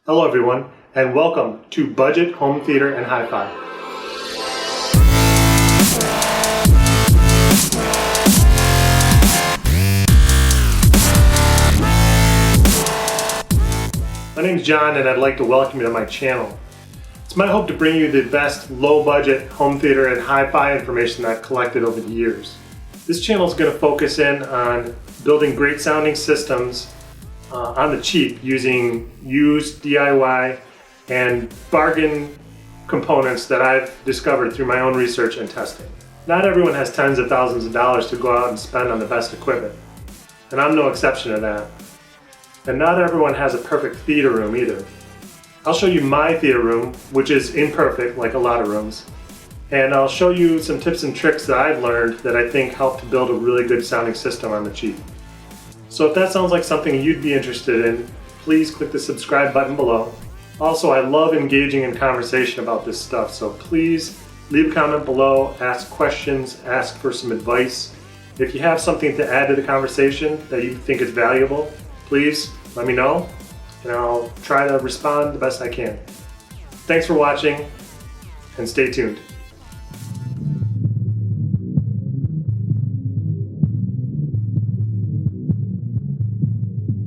Hello everyone, and welcome to Budget Home Theater and Hi-Fi. My name is John and I'd like to welcome you to my channel. It's my hope to bring you the best low-budget home theater and hi-fi information that I've collected over the years. This channel is going to focus in on building great sounding systems on the cheap using used DIY and bargain components that I've discovered through my own research and testing. Not everyone has tens of thousands of dollars to go out and spend on the best equipment, and I'm no exception to that. And not everyone has a perfect theater room either. I'll show you my theater room, which is imperfect like a lot of rooms, and I'll show you some tips and tricks that I've learned that I think help to build a really good sounding system on the cheap. So if that sounds like something you'd be interested in, please click the subscribe button below. Also, I love engaging in conversation about this stuff, so please leave a comment below, ask questions, ask for some advice. If you have something to add to the conversation that you think is valuable, please let me know, and I'll try to respond the best I can. Thanks for watching, and stay tuned.